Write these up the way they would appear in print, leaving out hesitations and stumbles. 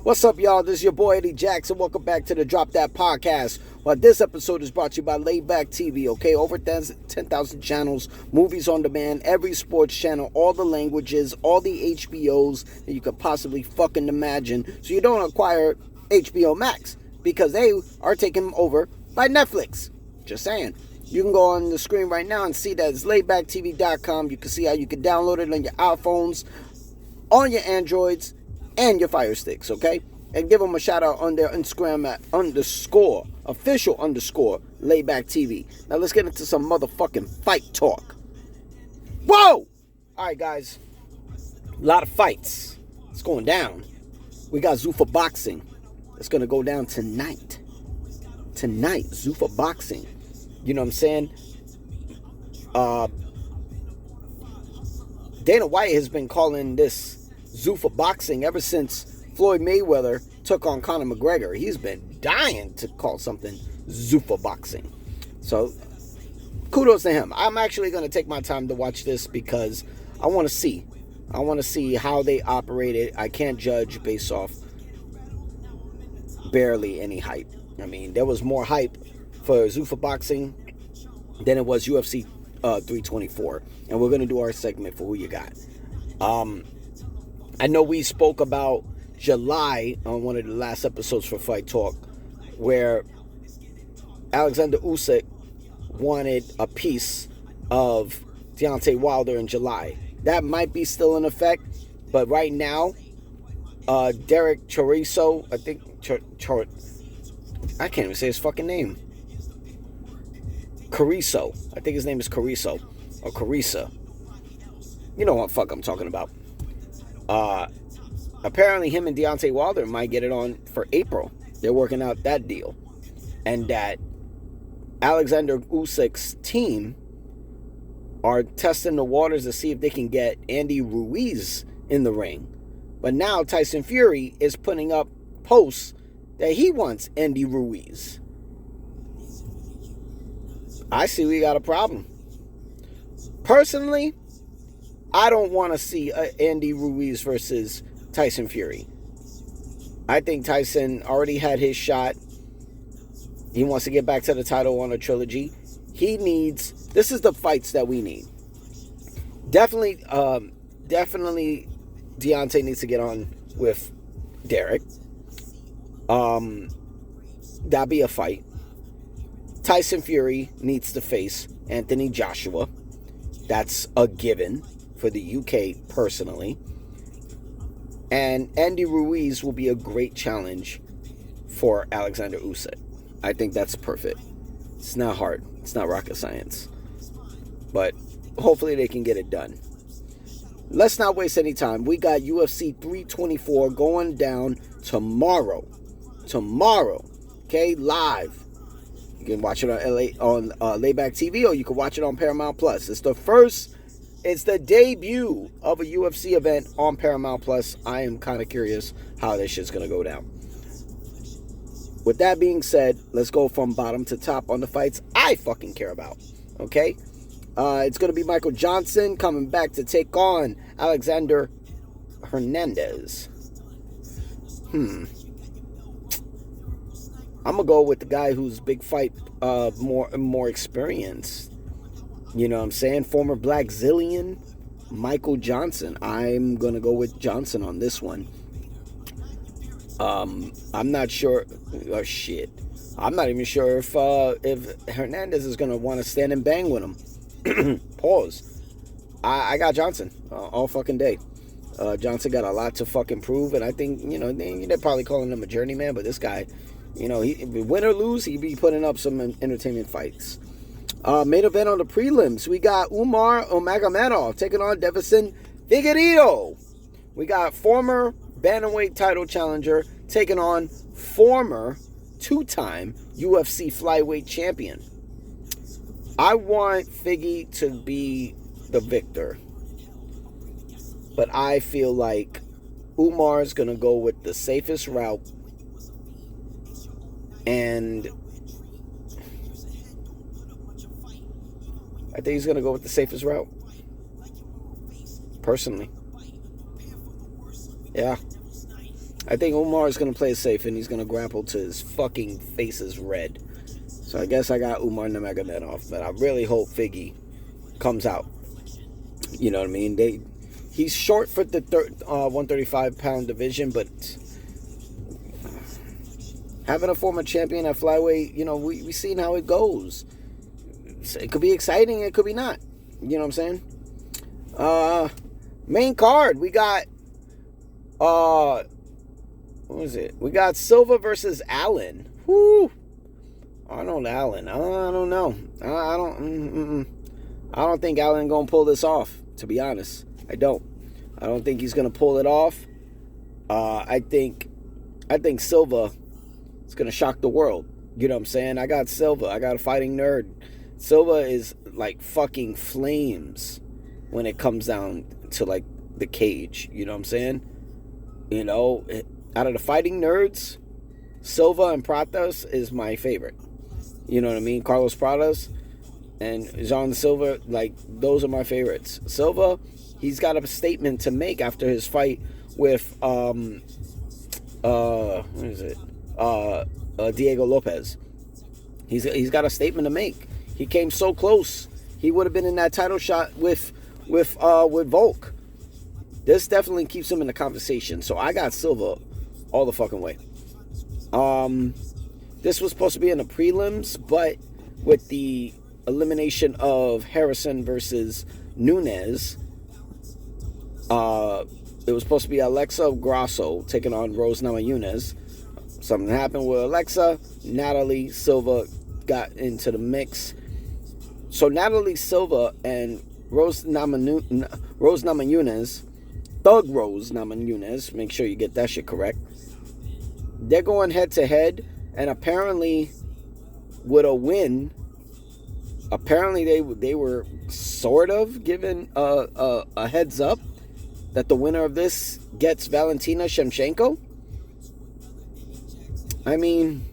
What's up, y'all? This is your boy Eddie Jackson. Welcome back to the Drop That Podcast. Well, this episode is brought to you by Layback TV, okay? Over 10,000 channels, movies on demand, every sports channel, all the languages, all the HBOs that you could possibly fucking imagine. So you don't acquire HBO Max because they are taken over by Netflix. Just saying. You can go on the screen right now and see that it's laybacktv.com. You can see how you can download it on your iPhones, on your Androids, and your Fire Sticks, okay? And give them a shout out on their Instagram at official layback TV. Now let's get into some motherfucking fight talk. Whoa! Alright, guys. A lot of fights. It's going down. We got Zuffa Boxing. It's gonna go down tonight. Tonight, Zuffa Boxing. You know what I'm saying? Dana White has been calling this Zuffa Boxing ever since Floyd Mayweather took on Conor McGregor. He's been dying to call something Zuffa Boxing. So, kudos to him. I'm actually going to take my time to watch this because I want to see. I want to see how they operate it. I can't judge based off barely any hype. I mean, there was more hype for Zuffa Boxing than it was UFC 324. And we're going to do our segment for who you got. I know we spoke about July on one of the last episodes for Fight Talk, where Alexander Usyk wanted a piece of Deontay Wilder in July. That might be still in effect, but right now, Derek Chorizo, I think, I can't even say his fucking name. Carrizo. I think his name is Carrizo, or Carissa. You know what fuck I'm talking about. Apparently him and Deontay Wilder might get it on for April. They're working out that deal. And that Alexander Usyk's team are testing the waters to see if they can get Andy Ruiz in the ring. But now Tyson Fury is putting up posts that he wants Andy Ruiz. I see we got a problem. Personally, I don't want to see Andy Ruiz versus Tyson Fury. I think Tyson already had his shot. He wants to get back to the title on a trilogy. This is the fights that we need. Definitely Deontay needs to get on with Derek. That'd be a fight. Tyson Fury needs to face Anthony Joshua. That's a given for the UK personally. And Andy Ruiz will be a great challenge for Alexander Usyk. I think that's perfect. It's not hard. It's not rocket science. But hopefully they can get it done. Let's not waste any time. We got UFC 324 going down tomorrow. Tomorrow. Okay, live. You can watch it on Layback TV, or you can watch it on Paramount Plus. It's the debut of a UFC event on Paramount Plus. I am kind of curious how this shit's going to go down. With that being said, let's go from bottom to top on the fights I fucking care about. Okay? It's going to be Michael Johnson coming back to take on Alexander Hernandez. I'm going to go with the guy who's big fight, more experienced. You know what I'm saying? Former Black Zillion, Michael Johnson. I'm going to go with Johnson on this one. I'm not sure. Oh, shit. I'm not even sure if Hernandez is going to want to stand and bang with him. Pause. I got Johnson all fucking day. Johnson got a lot to fucking prove, and I think, they're probably calling him a journeyman, but this guy, he win or lose, he'd be putting up some entertainment fights. Main event on the prelims, we got Umar Nurmagomedov taking on Deiveson Figueiredo. We got former bantamweight title challenger taking on former two-time UFC flyweight champion. I want Figgy to be the victor, but I feel like Umar's going to go with the safest route, and I think he's going to go with the safest route. Personally. Yeah. I think Umar is going to play it safe, and he's going to grapple to his fucking face is red. So I guess I got Umar Nurmagomedov, but I really hope Figgy comes out. You know what I mean? He's short for the 135-pound division, but having a former champion at flyweight, you know, we seen how it goes. It could be exciting, it could be not. You know what I'm saying? Main card, we got what was it? We got Silva versus Allen. Whoo! Arnold Allen. I don't know. I don't think Allen gonna pull this off. To be honest, I don't think he's gonna pull it off. I think Silva is gonna shock the world. You know what I'm saying? I got Silva. I got a fighting nerd. Silva is like fucking flames when it comes down to like the cage. You know what I'm saying? You know, out of the fighting nerds, Silva and Pratas is my favorite. You know what I mean? Carlos Pratas and Jean Silva, like, those are my favorites. Silva, he's got a statement to make after his fight with Diego Lopez. He's got a statement to make. He came so close. He would have been in that title shot with Volk. This definitely keeps him in the conversation. So I got Silva all the fucking way. This was supposed to be in the prelims, but with the elimination of Harrison versus Nunes, it was supposed to be Alexa Grasso taking on Rose Namajunas. Something happened with Alexa. Natalie Silva got into the mix. So Natalie Silva and Rose Namajunas, Thug Rose Namajunas, make sure you get that shit correct. They're going head to head, and apparently with a win, apparently they were sort of given a heads up that the winner of this gets Valentina Shevchenko. I mean,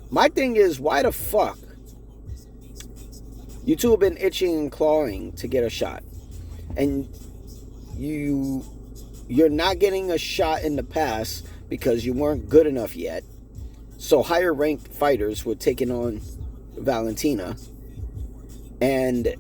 my thing is, why the fuck? You two have been itching and clawing to get a shot, and you're not getting a shot in the past because you weren't good enough yet. So higher ranked fighters were taking on Valentina, and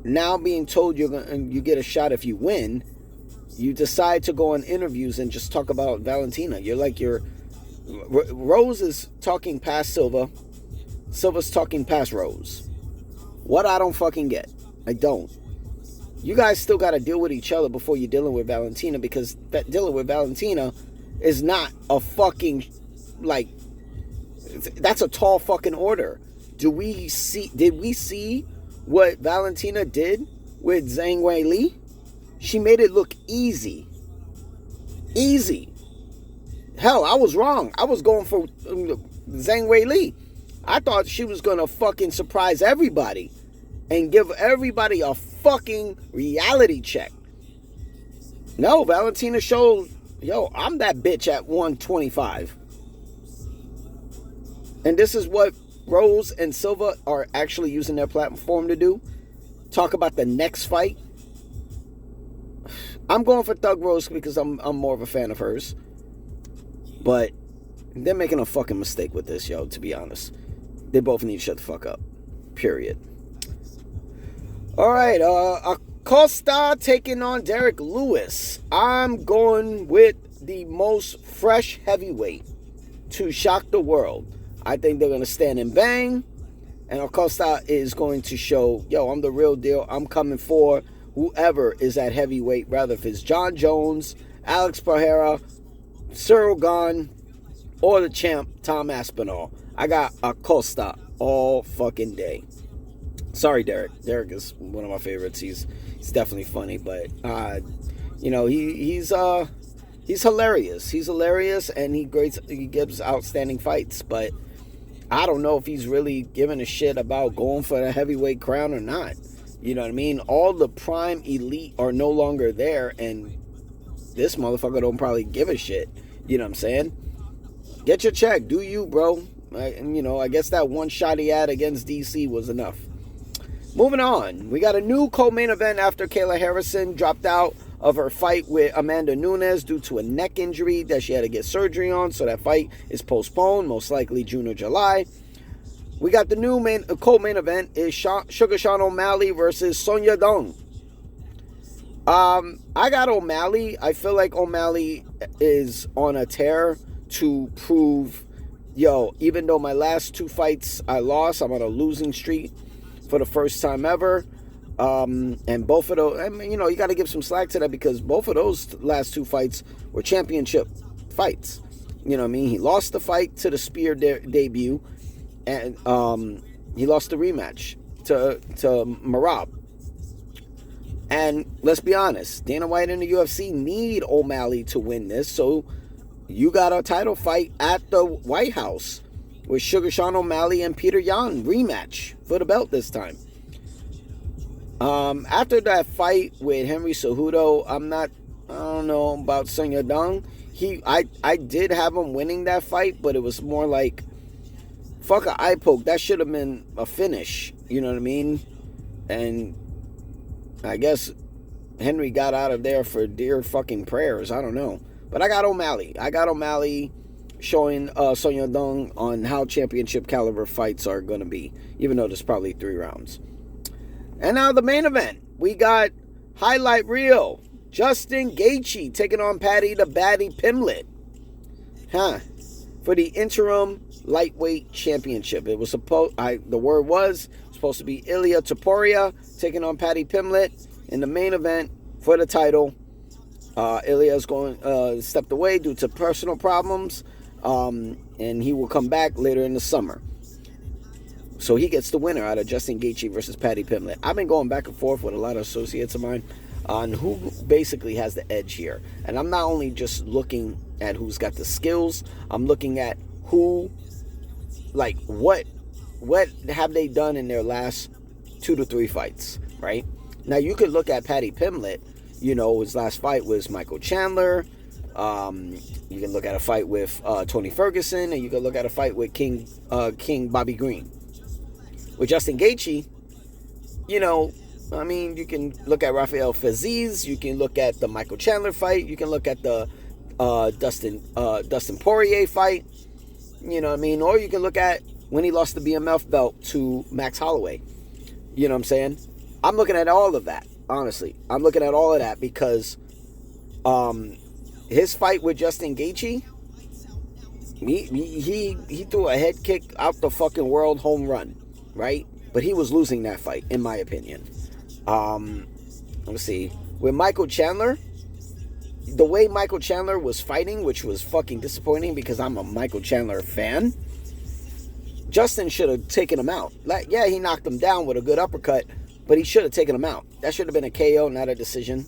now being told you get a shot if you win, you decide to go on interviews and just talk about Valentina. Rose is talking past Silva. Silva's talking past Rose. What I don't fucking get. I don't. You guys still got to deal with each other before you're dealing with Valentina, because dealing with Valentina is not a fucking, like, that's a tall fucking order. Did we see what Valentina did with Zhang Weili? She made it look easy. Easy. Hell, I was wrong. I was going for Zhang Weili. I thought she was going to fucking surprise everybody and give everybody a fucking reality check. No, Valentina showed, yo, I'm that bitch at 125. And this is what Rose and Silva are actually using their platform to do. Talk about the next fight. I'm going for Thug Rose because I'm more of a fan of hers. But they're making a fucking mistake with this, yo, to be honest. They both need to shut the fuck up. Period. Alright, Acosta taking on Derek Lewis. I'm going with the most fresh heavyweight to shock the world. I think they're going to stand and bang. And Acosta is going to show, yo, I'm the real deal. I'm coming for whoever is at heavyweight, rather if it's John Jones, Alex Pereira, Cyril Gane, or the champ, Tom Aspinall. I got Acosta all fucking day. Sorry, Derek. Derek is one of my favorites. He's definitely funny, but you know, he's hilarious. He's hilarious, and he gives outstanding fights. But I don't know if he's really giving a shit about going for the heavyweight crown or not. You know what I mean? All the prime elite are no longer there, and this motherfucker don't probably give a shit. You know what I'm saying? Get your check. Do you, bro? I guess that one shot he had against DC was enough. Moving on. We got a new co-main event after Kayla Harrison dropped out of her fight with Amanda Nunes due to a neck injury that she had to get surgery on. So that fight is postponed, most likely June or July. We got the new co-main event is Sugar Sean O'Malley versus Song Yadong. I got O'Malley. I feel like O'Malley is on a tear to prove, even though my last 2 fights I lost, I'm on a losing streak for the first time ever. And both of those, you got to give some slack to that because both of those last 2 fights were championship fights. You know what I mean? He lost the fight to the Spear debut, and he lost the rematch to Merab. And let's be honest, Dana White and the UFC need O'Malley to win this, so you got a title fight at the White House with Sugar Sean O'Malley and Peter Yan rematch for the belt this time. After that fight with Henry Cejudo, I don't know about Song Yadong. I did have him winning that fight, but it was more like, fuck an eye poke. That should have been a finish. You know what I mean? And I guess Henry got out of there for dear fucking prayers. I don't know. But I got O'Malley. Showing Song Yadong on how championship caliber fights are going to be, even though there's probably 3 rounds. And now the main event. We got highlight reel. Justin Gaethje taking on Paddy the Baddy Pimblett. For the interim lightweight championship. It was supposed to be Ilia Topuria taking on Paddy Pimblett in the main event for the title. Ilya's stepped away due to personal problems, and he will come back later in the summer. So he gets the winner out of Justin Gaethje versus Paddy Pimblett. I've been going back and forth with a lot of associates of mine on who basically has the edge here. And I'm not only just looking at who's got the skills, I'm looking at what have they done in their last 2 to 3 fights, right? Now you could look at Paddy Pimblett, his last fight was Michael Chandler. You can look at a fight with Tony Ferguson, and you can look at a fight with King Bobby Green. With Justin Gaethje, you can look at Rafael Fiziev, you can look at the Michael Chandler fight, you can look at the Dustin Poirier fight, or you can look at when he lost the BMF belt to Max Holloway. You know what I'm saying? I'm looking at all of that, honestly. I'm looking at all of that because his fight with Justin Gaethje, he threw a head kick out the fucking world home run, right? But he was losing that fight, in my opinion. Let's see. With Michael Chandler, the way Michael Chandler was fighting, which was fucking disappointing because I'm a Michael Chandler fan, Justin should have taken him out. He knocked him down with a good uppercut, but he should have taken him out. That should have been a KO, not a decision.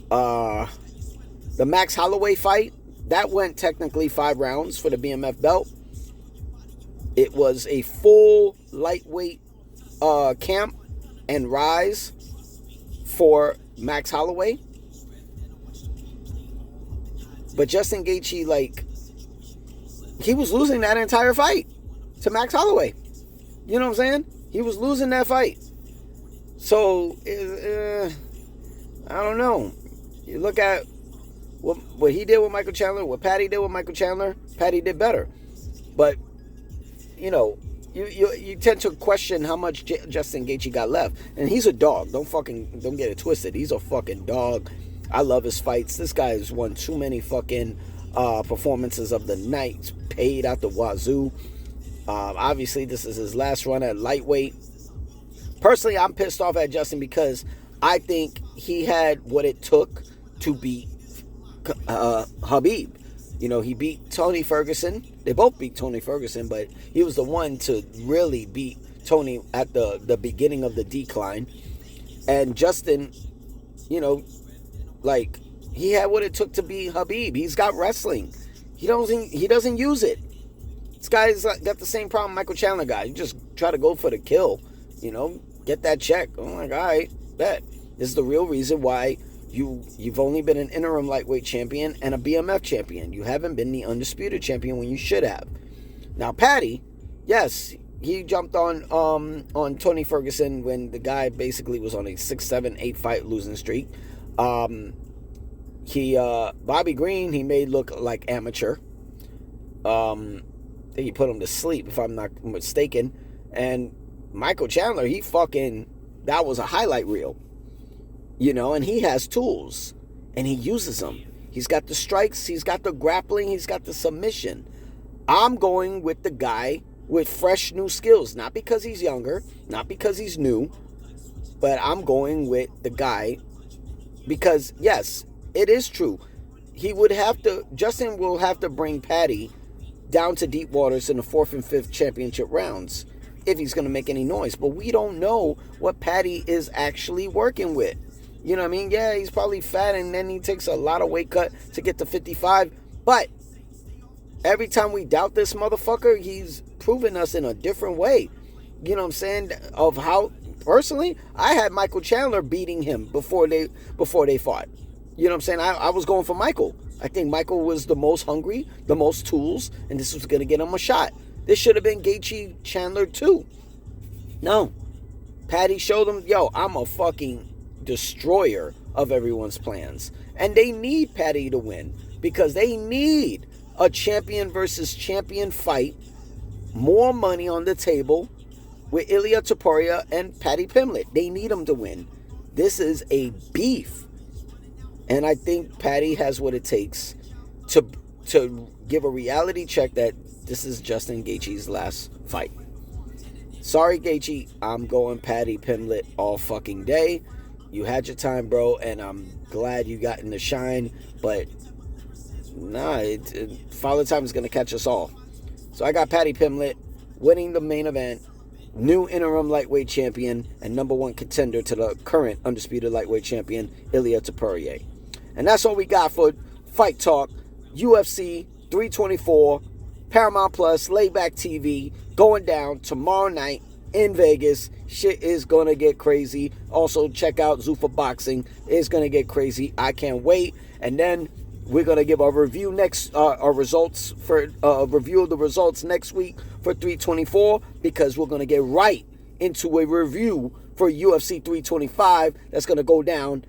The Max Holloway fight, that went technically 5 rounds for the BMF belt. It was a full lightweight camp and rise for Max Holloway. But Justin Gaethje, he was losing that entire fight to Max Holloway. You know what I'm saying? He was losing that fight. So, I don't know. You look at what he did with Michael Chandler, what Paddy did with Michael Chandler, Paddy did better. But, you tend to question how much Justin Gaethje got left. And he's a dog. Don't get it twisted. He's a fucking dog. I love his fights. This guy has won too many fucking performances of the night. Paid out the wazoo. Obviously, this is his last run at lightweight. Personally, I'm pissed off at Justin because I think he had what it took to beat Khabib. He beat Tony Ferguson. They both beat Tony Ferguson, but he was the one to really beat Tony at the beginning of the decline. And Justin, he had what it took to beat Khabib. He's got wrestling. He doesn't use it. This guy's got the same problem Michael Chandler got. You just try to go for the kill. Get that check. Oh my God, all right, bet. This is the real reason why you've only been an interim lightweight champion and a BMF champion. You haven't been the undisputed champion when you should have. Now, Paddy, yes, he jumped on Tony Ferguson when the guy basically was on a 6, 7, 8 fight losing streak. Bobby Green, he made look like amateur. He put him to sleep, if I'm not mistaken. And Michael Chandler, that was a highlight reel. And he has tools. And he uses them. He's got the strikes, he's got the grappling, he's got the submission. I'm going with the guy with fresh new skills. Not because he's younger, not because he's new, but I'm going with the guy because, yes, it is true. Justin will have to bring Paddy down to deep waters in the 4th and 5th championship rounds if he's going to make any noise. But we don't know what Paddy is actually working with. You know what I mean? Yeah, he's probably fat and then he takes a lot of weight cut to get to 55. But every time we doubt this motherfucker, he's proven us in a different way. You know what I'm saying? Of how, personally, I had Michael Chandler beating him before they fought. You know what I'm saying? I was going for Michael. I think Michael was the most hungry, the most tools, and this was going to get him a shot. This should have been Gaethje Chandler too. No. Paddy showed him, yo, I'm a fucking destroyer of everyone's plans. And they need Paddy to win because they need a champion versus champion fight, more money on the table with Ilia Topuria and Paddy Pimblett. They need him to win. This is a beef. And I think Paddy has what it takes to give a reality check that this is Justin Gaethje's last fight. Sorry, Gaethje. I'm going Paddy Pimblett all fucking day. You had your time, bro, and I'm glad you got in the shine. But, Father Time is going to catch us all. So I got Paddy Pimblett winning the main event, new interim lightweight champion, and number 1 contender to the current undisputed lightweight champion, Ilia Topuria. And that's all we got for Fight Talk, UFC 324, Paramount Plus, Layback TV, going down tomorrow night in Vegas. Shit is going to get crazy. Also, check out Zuffa Boxing. It's going to get crazy. I can't wait. And then we're going to give our review our results for a review of the results next week for 324 because we're going to get right into a review for UFC 325 that's going to go down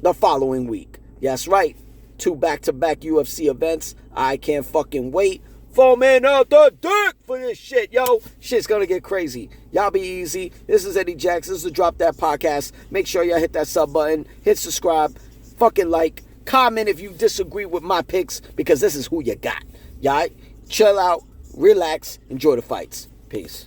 the following week. Yes, right. 2 back-to-back UFC events. I can't fucking wait. Foaming out the dick for this shit, yo. Shit's gonna get crazy. Y'all be easy. This is Eddie Jacks. This is the Drop That Podcast. Make sure y'all hit that sub button. Hit subscribe. Fucking like. Comment if you disagree with my picks because this is who you got. Y'all chill out. Relax. Enjoy the fights. Peace.